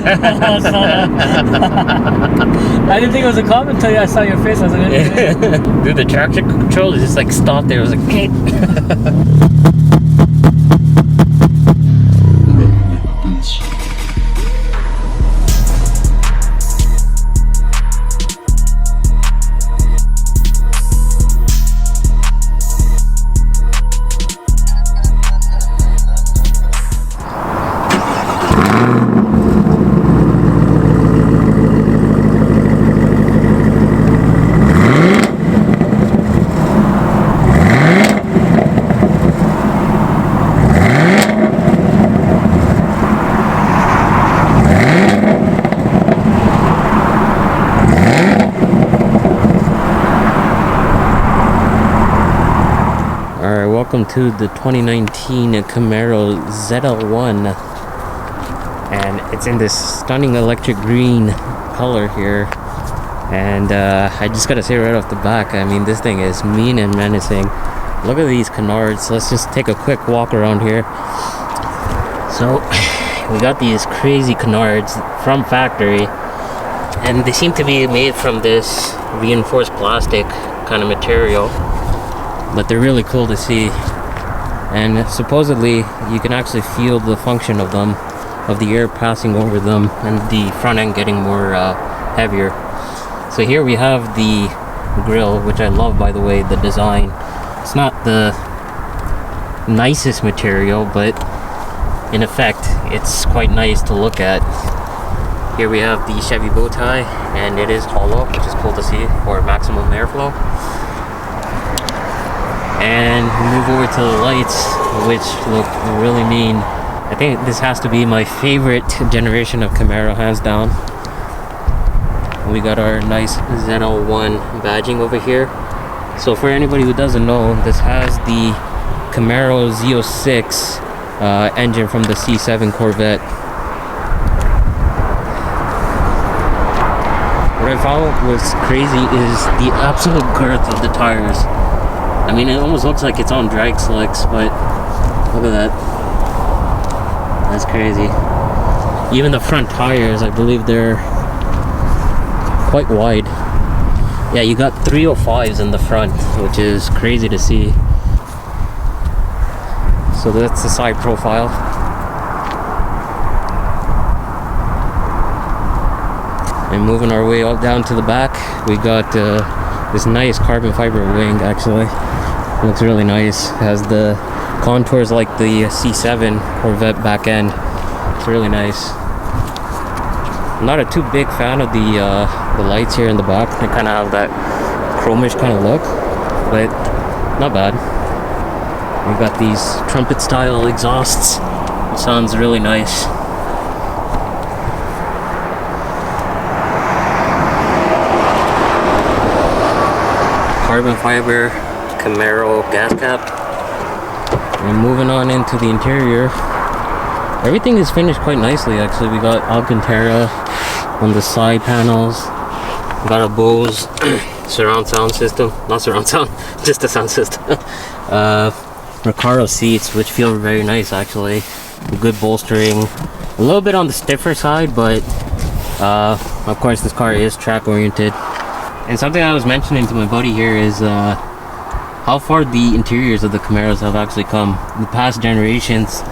I saw that. I didn't think it was a comment until I saw your face. I was like, dude, the traction control is just like stopped there. It was like, welcome to the 2019 Camaro ZL1, and it's in this stunning electric green color here. And I just gotta say right off the back, I mean, this thing is mean and menacing. Look at these canards. Let's just take a quick walk around here. So we got these crazy canards from factory, and they seem to be made from this reinforced plastic kind of material, but they're really cool to see. And supposedly you can actually feel the function of them, of the air passing over them, and the front end getting more heavier. So here we have the grille, which I love, by the way, the design. It's not the nicest material, but in effect it's quite nice to look at. Here we have the Chevy bow tie, and it is hollow, which is cool to see for maximum airflow. And move over to the lights, which look really mean. I think this has to be my favorite generation of Camaro, hands down. We got our nice ZL1 badging over here. So for anybody who doesn't know, this has the Camaro Z06 engine from the C7 Corvette. What I found was crazy is the absolute girth of the tires. I mean, it almost looks like it's on drag slicks, but look at that. That's crazy. Even the front tires, I believe they're quite wide. Yeah, you got 305s in the front, which is crazy to see. So that's the side profile. And moving our way all down to the back, we got this nice carbon fiber wing. Actually, it looks really nice. It has the contours like the C7 Corvette back end. It's really nice. I'm not a too big fan of the lights here in the back. They kind of have that chromish kind of look, but not bad. We've got these trumpet style exhausts. It sounds really nice. Carbon fiber Camaro gas cap. And moving on into the interior, everything is finished quite nicely. Actually, we got Alcantara on the side panels. We got a Bose surround sound system, not surround sound, just a sound system. Recaro seats, which feel very nice actually. Good bolstering, a little bit on the stiffer side, but of course this car is track oriented. And something I was mentioning to my buddy here is how far the interiors of the Camaros have actually come. The past generations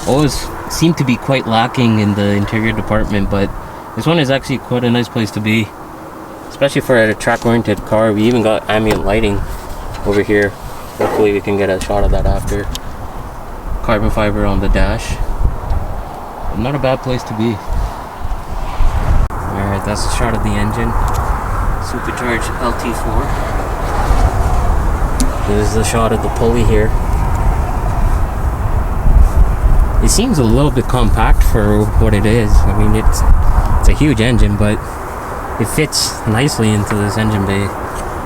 always seem to be quite lacking in the interior department, but this one is actually quite a nice place to be, especially for a track oriented car. We even got ambient lighting over here. Hopefully we can get a shot of that after. Carbon fiber on the dash. Not a bad place to be. Alright, that's a shot of the engine. Supercharged LT4. This is a shot of the pulley here. It seems a little bit compact for what it is. I mean, it's a huge engine, but it fits nicely into this engine bay.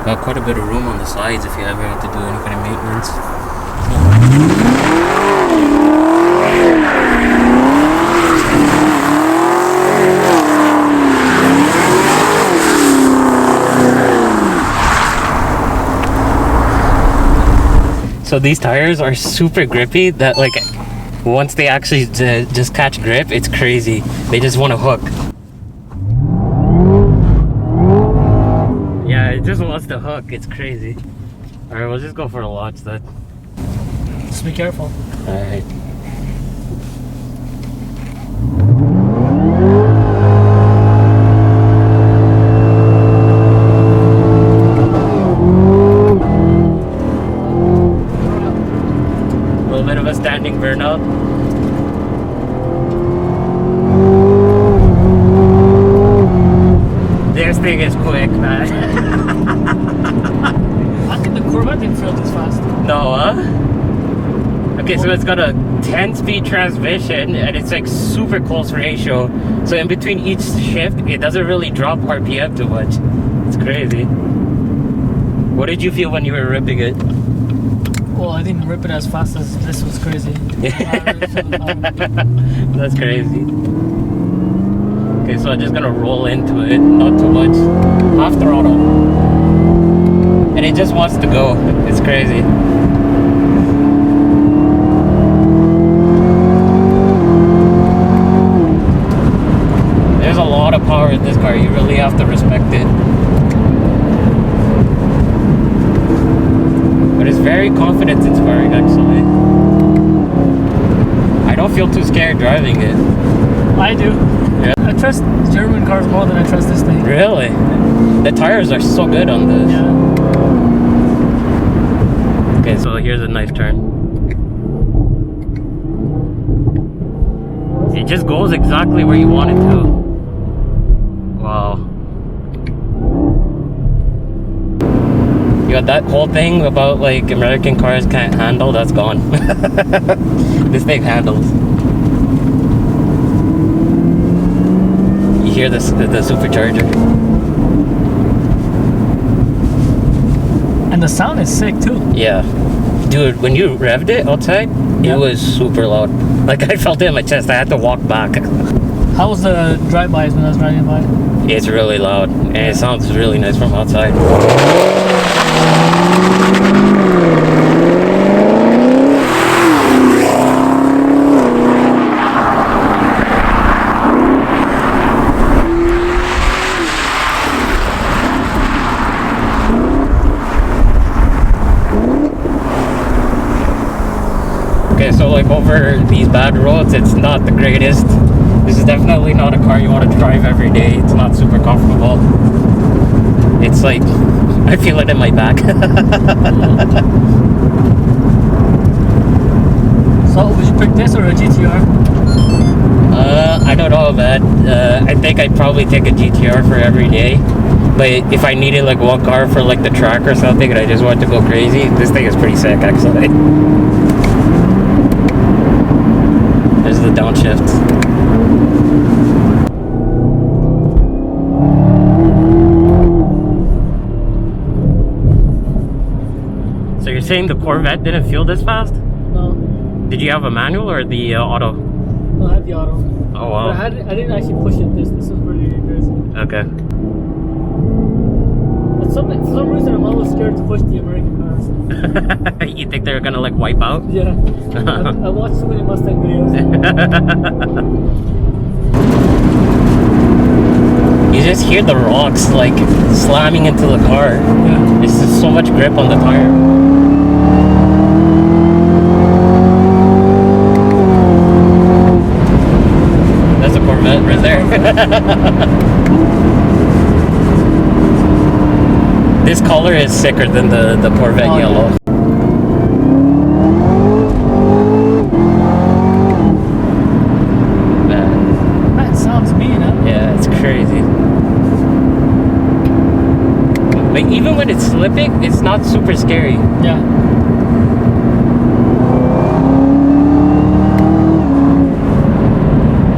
Got quite a bit of room on the sides if you ever have to do any kind of maintenance. So these tires are super grippy, that like once they actually just catch grip, it's crazy. They just want to hook. Yeah, it just wants to hook. It's crazy. Alright, we'll just go for a launch then. Just be careful. Alright. A little bit of a standing burnout. This thing is quick, man. I think the Corvette didn't feel this fast. No, huh? Okay, so it's got a 10-speed transmission and it's like super close ratio. So in between each shift, it doesn't really drop RPM too much. It's crazy. What did you feel when you were ripping it? Well, I didn't rip it as fast as this was crazy. That's crazy. Okay, so I'm just gonna roll into it, not too much. Half throttle. And it just wants to go. It's crazy. There's a lot of power in this car. You really have to respect it. But it's very confidence inspiring, actually. I don't feel too scared driving it. I do. Yeah. I trust German cars more than I trust this thing. Really? The tires are so good on this. Yeah. Okay, so here's a nice turn. It just goes exactly where you want it to. Wow. You got that whole thing about like American cars can't handle, that's gone. This thing handles. You hear the supercharger. And the sound is sick too. Yeah. Dude, when you revved it outside, it was super loud. Like I felt it in my chest, I had to walk back. How was the drive-bys when I was driving by? It's really loud and it sounds really nice from outside. Okay, so like over these bad roads, it's not the greatest. This is definitely not a car you want to drive every day. It's not super comfortable. It's like, I feel it in my back. So would you pick this or a GTR? I don't know, man. I think I'd probably take a GTR for every day. But if I needed like one car for like the track or something and I just wanted to go crazy, this thing is pretty sick actually. There's the downshift. So you're saying the Corvette didn't feel this fast? No. Did you have a manual or the auto? No, I had the auto. Oh wow. But I didn't actually push it. This is pretty crazy. Okay. For some reason, I'm always scared to push the American cars. You think they're gonna like wipe out? Yeah. I watched so many Mustang videos. You just hear the rocks like slamming into the car. Yeah. It's just so much grip on the tire. That's a Corvette right there. This color is sicker than the Corvette yellow. Man. That sounds mean, huh? Yeah, it's crazy. Like even when it's slipping, it's not super scary. Yeah.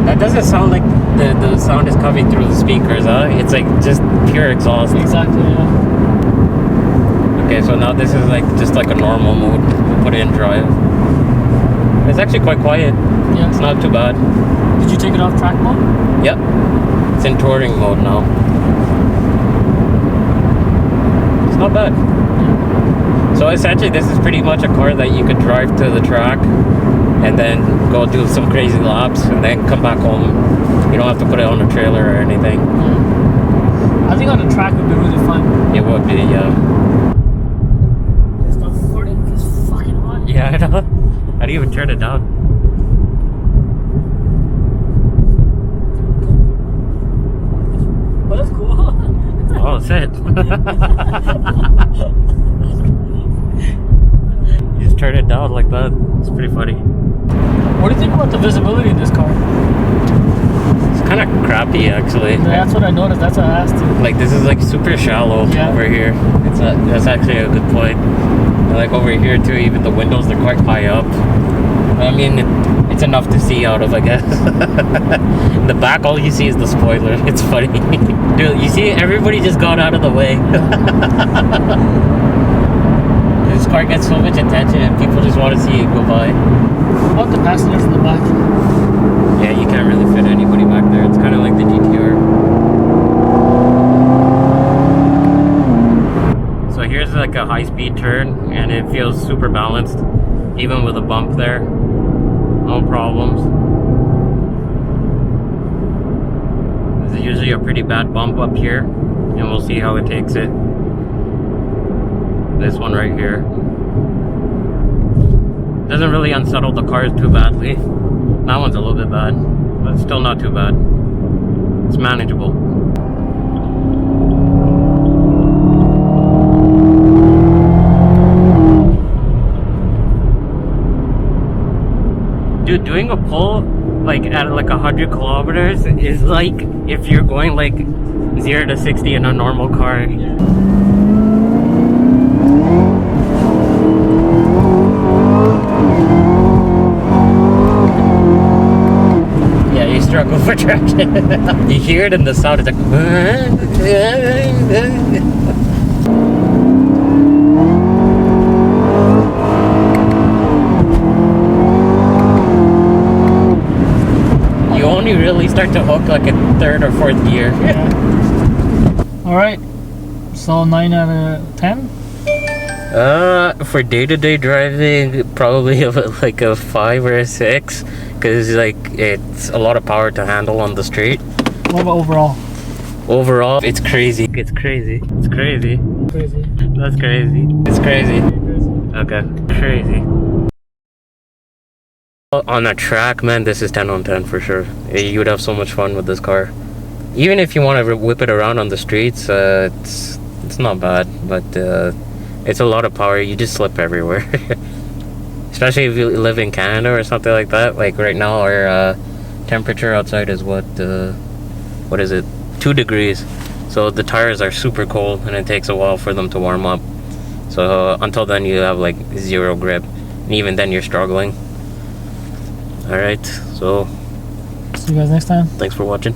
That doesn't sound like the sound is coming through the speakers, huh? It's like just pure exhaust. Exactly, yeah. Okay, so now this is like just like a normal mode. We'll put it in drive. It's actually quite quiet. Yeah. It's not too bad. Did you take it off track mode? Yep. It's in touring mode now. It's not bad. Yeah. So essentially this is pretty much a car that you could drive to the track and then go do some crazy laps, and then come back home. You don't have to put it on a trailer or anything. I think on the track would be really fun. It would be, yeah. Stop recording. It's fucking hot. Yeah, I know. How do you even turn it down? Oh, that's cool. Oh, that's it. You just turn it down like that. It's pretty funny. What do you think about the visibility in this car? It's kind of crappy, actually. Yeah, that's what I noticed. That's what I asked you. Like, this is like super shallow over here. That's actually a good point. And like over here too, even the windows, they're quite high up. I mean, it's enough to see out of, I guess. In the back, all you see is the spoiler. It's funny. Dude, you see, everybody just got out of the way. This car gets so much attention and people just want to see it go by. What about the passengers in the back? Yeah, you can't really fit anybody back there. It's kind of like the GTR. So here's like a high-speed turn, and it feels super balanced, even with a bump there. No problems. This is usually a pretty bad bump up here, and we'll see how it takes it. This one right here. Doesn't really unsettle the cars too badly. That one's a little bit bad, but it's still not too bad. It's manageable. Dude, doing a pull like at like 100 kilometers is like if you're going like 0 to 60 in a normal car. Yeah, you struggle for traction. You hear it in the sound, it's like you really start to hook like in 3rd or 4th gear. Yeah. Alright. So 9 out of 10? For day-to-day driving, probably like a 5 or a 6, because like it's a lot of power to handle on the street. What about overall? Overall, it's crazy. It's crazy. It's crazy. Crazy. That's crazy. It's crazy. Crazy. Okay, crazy. On a track, man, this is 10 on 10 for sure. You would have so much fun with this car. Even if you want to whip it around on the streets, it's not bad, but it's a lot of power. You just slip everywhere. Especially if you live in Canada or something like that. Like right now, our temperature outside is what is it? 2 degrees. So the tires are super cold, and it takes a while for them to warm up. So until then, you have like 0 grip, and even then, you're struggling. Alright, so see you guys next time. Thanks for watching.